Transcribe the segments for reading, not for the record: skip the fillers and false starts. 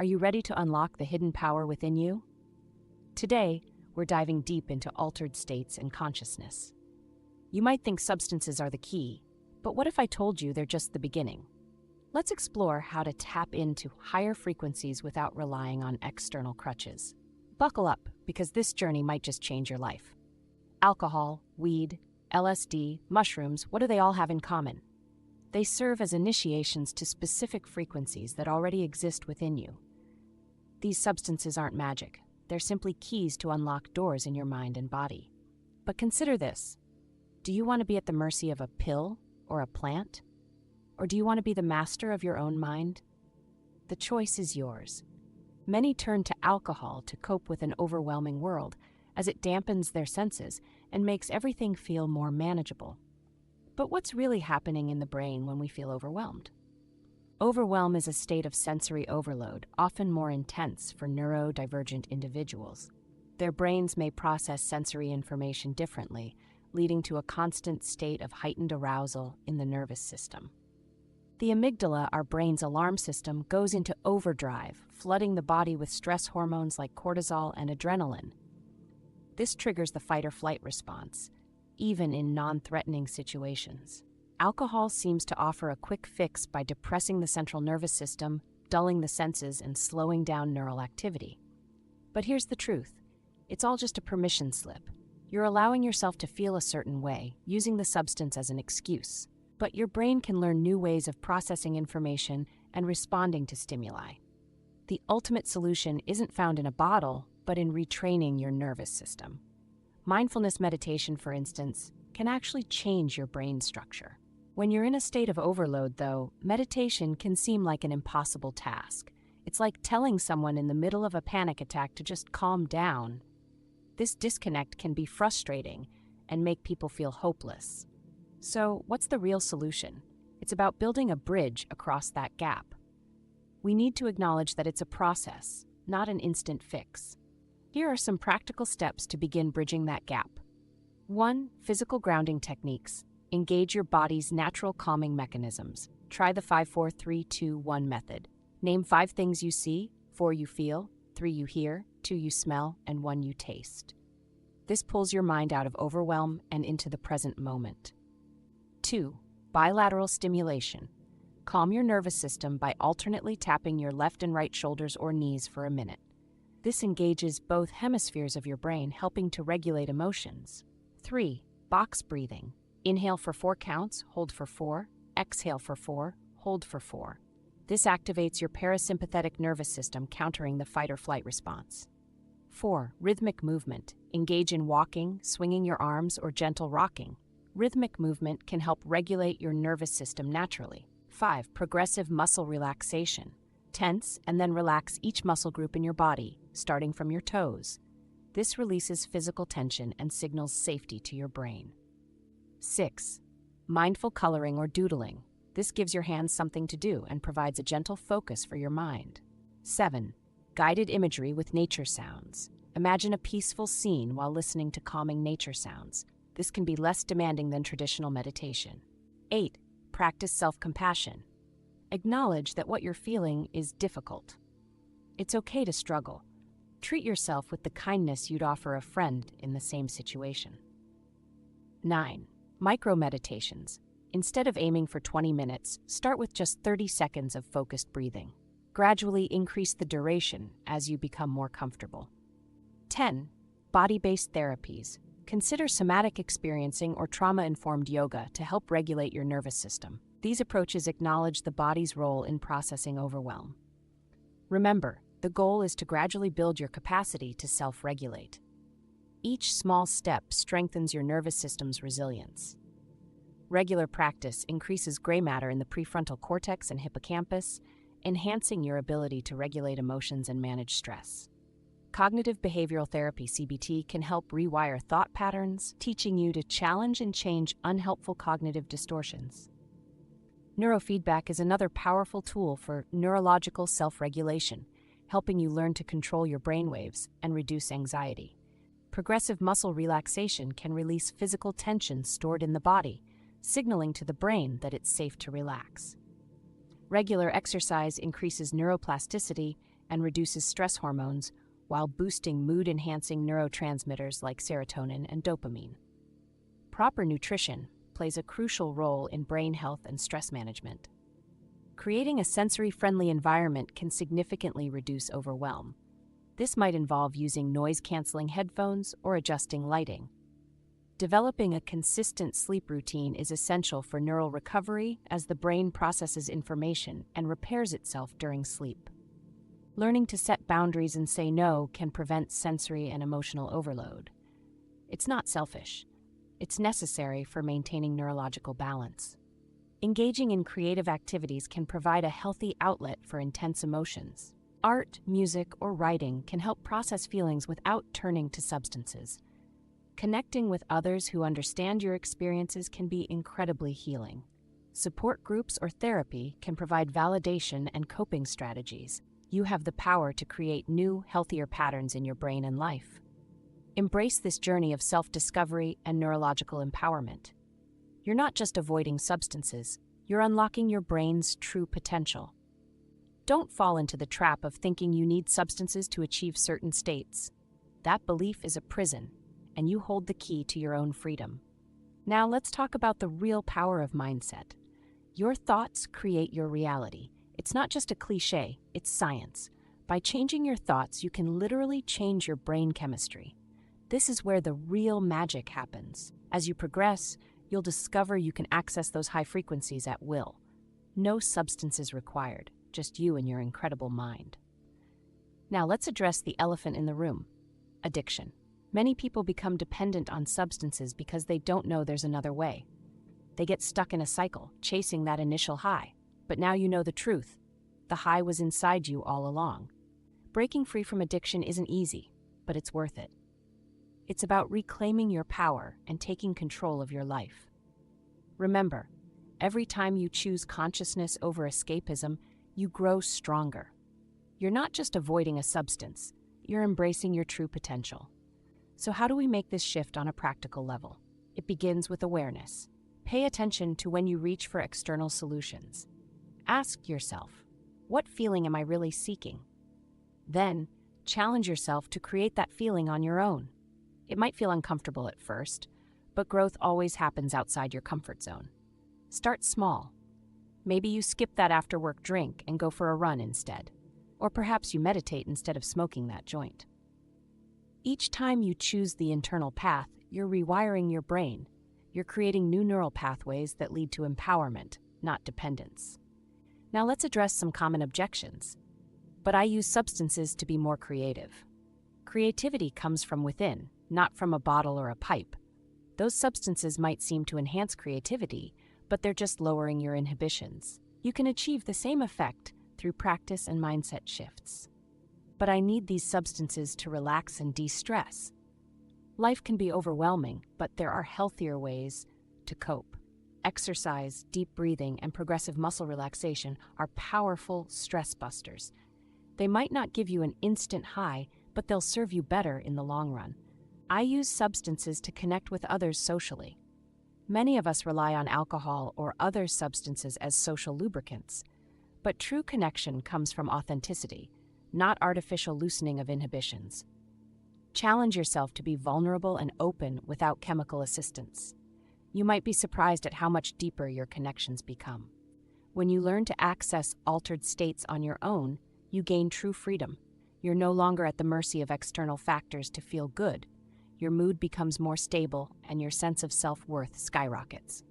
Are you ready to unlock the hidden power within you? Today, we're diving deep into altered states and consciousness. You might think substances are the key, but what if I told you they're just the beginning? Let's explore how to tap into higher frequencies without relying on external crutches. Buckle up, because this journey might just change your life. Alcohol, weed, LSD, mushrooms, what do they all have in common? They serve as initiations to specific frequencies that already exist within you. These substances aren't magic. They're simply keys to unlock doors in your mind and body. But consider this. Do you want to be at the mercy of a pill or a plant? Or do you want to be the master of your own mind? The choice is yours. Many turn to alcohol to cope with an overwhelming world, as it dampens their senses and makes everything feel more manageable. But what's really happening in the brain when we feel overwhelmed? Overwhelm is a state of sensory overload, often more intense for neurodivergent individuals. Their brains may process sensory information differently, leading to a constant state of heightened arousal in the nervous system. The amygdala, our brain's alarm system, goes into overdrive, flooding the body with stress hormones like cortisol and adrenaline. This triggers the fight-or-flight response, even in non-threatening situations. Alcohol seems to offer a quick fix by depressing the central nervous system, dulling the senses, and slowing down neural activity. But here's the truth. It's all just a permission slip. You're allowing yourself to feel a certain way, using the substance as an excuse. But your brain can learn new ways of processing information and responding to stimuli. The ultimate solution isn't found in a bottle, but in retraining your nervous system. Mindfulness meditation, for instance, can actually change your brain structure. When you're in a state of overload, though, meditation can seem like an impossible task. It's like telling someone in the middle of a panic attack to just calm down. This disconnect can be frustrating and make people feel hopeless. So, what's the real solution? It's about building a bridge across that gap. We need to acknowledge that it's a process, not an instant fix. Here are some practical steps to begin bridging that gap. 1. Physical grounding techniques. Engage your body's natural calming mechanisms. Try the 5-4-3-2-1 method. Name 5 things you see, 4 you feel, 3 you hear, 2 you smell, and 1 you taste. This pulls your mind out of overwhelm and into the present moment. 2. Bilateral stimulation. Calm your nervous system by alternately tapping your left and right shoulders or knees for a minute. This engages both hemispheres of your brain, helping to regulate emotions. 3. Box breathing. Inhale for 4 counts, hold for 4, exhale for 4, hold for 4. This activates your parasympathetic nervous system, countering the fight-or-flight response. 4. Rhythmic movement. Engage in walking, swinging your arms, or gentle rocking. Rhythmic movement can help regulate your nervous system naturally. 5. Progressive muscle relaxation. Tense and then relax each muscle group in your body, starting from your toes. This releases physical tension and signals safety to your brain. 6. Mindful coloring or doodling. This gives your hands something to do and provides a gentle focus for your mind. 7. Guided imagery with nature sounds. Imagine a peaceful scene while listening to calming nature sounds. This can be less demanding than traditional meditation. 8. Practice self-compassion. Acknowledge that what you're feeling is difficult. It's okay to struggle. Treat yourself with the kindness you'd offer a friend in the same situation. 9. Micro-meditations. Instead of aiming for 20 minutes, start with just 30 seconds of focused breathing. Gradually increase the duration as you become more comfortable. 10. Body-based therapies. Consider somatic experiencing or trauma-informed yoga to help regulate your nervous system. These approaches acknowledge the body's role in processing overwhelm. Remember, the goal is to gradually build your capacity to self-regulate. Each small step strengthens your nervous system's resilience. Regular practice increases gray matter in the prefrontal cortex and hippocampus, enhancing your ability to regulate emotions and manage stress. Cognitive behavioral therapy, CBT, can help rewire thought patterns, teaching you to challenge and change unhelpful cognitive distortions. Neurofeedback is another powerful tool for neurological self-regulation, helping you learn to control your brainwaves and reduce anxiety. Progressive muscle relaxation can release physical tension stored in the body, signaling to the brain that it's safe to relax. Regular exercise increases neuroplasticity and reduces stress hormones while boosting mood-enhancing neurotransmitters like serotonin and dopamine. Proper nutrition plays a crucial role in brain health and stress management. Creating a sensory-friendly environment can significantly reduce overwhelm. This might involve using noise-canceling headphones or adjusting lighting. Developing a consistent sleep routine is essential for neural recovery as the brain processes information and repairs itself during sleep. Learning to set boundaries and say no can prevent sensory and emotional overload. It's not selfish. It's necessary for maintaining neurological balance. Engaging in creative activities can provide a healthy outlet for intense emotions. Art, music, or writing can help process feelings without turning to substances. Connecting with others who understand your experiences can be incredibly healing. Support groups or therapy can provide validation and coping strategies. You have the power to create new, healthier patterns in your brain and life. Embrace this journey of self-discovery and neurological empowerment. You're not just avoiding substances, you're unlocking your brain's true potential. Don't fall into the trap of thinking you need substances to achieve certain states. That belief is a prison, and you hold the key to your own freedom. Now let's talk about the real power of mindset. Your thoughts create your reality. It's not just a cliche, it's science. By changing your thoughts, you can literally change your brain chemistry. This is where the real magic happens. As you progress, you'll discover you can access those high frequencies at will. No substances required, just you and your incredible mind. Now let's address the elephant in the room: addiction. Many people become dependent on substances because they don't know there's another way. They get stuck in a cycle, chasing that initial high. But now you know the truth. The high was inside you all along. Breaking free from addiction isn't easy, but it's worth it. It's about reclaiming your power and taking control of your life. Remember, every time you choose consciousness over escapism, you grow stronger. You're not just avoiding a substance, you're embracing your true potential. So how do we make this shift on a practical level? It begins with awareness. Pay attention to when you reach for external solutions. Ask yourself, what feeling am I really seeking? Then, challenge yourself to create that feeling on your own. It might feel uncomfortable at first, but growth always happens outside your comfort zone. Start small. Maybe you skip that after-work drink and go for a run instead. Or perhaps you meditate instead of smoking that joint. Each time you choose the internal path, you're rewiring your brain. You're creating new neural pathways that lead to empowerment, not dependence. Now let's address some common objections. But I use substances to be more creative. Creativity comes from within, not from a bottle or a pipe. Those substances might seem to enhance creativity, but they're just lowering your inhibitions. You can achieve the same effect through practice and mindset shifts. But I need these substances to relax and de-stress. Life can be overwhelming, but there are healthier ways to cope. Exercise, deep breathing, and progressive muscle relaxation are powerful stress busters. They might not give you an instant high, but they'll serve you better in the long run. I use substances to connect with others socially. Many of us rely on alcohol or other substances as social lubricants. But true connection comes from authenticity, not artificial loosening of inhibitions. Challenge yourself to be vulnerable and open without chemical assistance. You might be surprised at how much deeper your connections become. When you learn to access altered states on your own, you gain true freedom. You're no longer at the mercy of external factors to feel good. Your mood becomes more stable and your sense of self-worth skyrockets.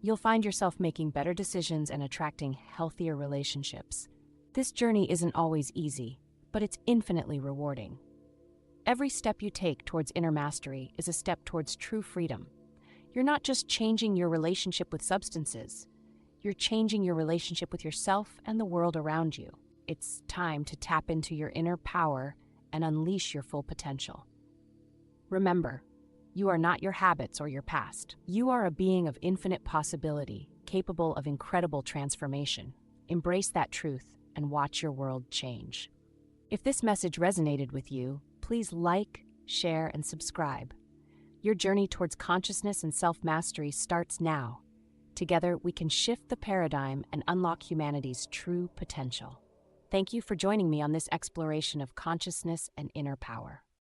You'll find yourself making better decisions and attracting healthier relationships. This journey isn't always easy, but it's infinitely rewarding. Every step you take towards inner mastery is a step towards true freedom. You're not just changing your relationship with substances, you're changing your relationship with yourself and the world around you. It's time to tap into your inner power and unleash your full potential. Remember, you are not your habits or your past. You are a being of infinite possibility, capable of incredible transformation. Embrace that truth and watch your world change. If this message resonated with you, please like, share, and subscribe. Your journey towards consciousness and self-mastery starts now. Together, we can shift the paradigm and unlock humanity's true potential. Thank you for joining me on this exploration of consciousness and inner power.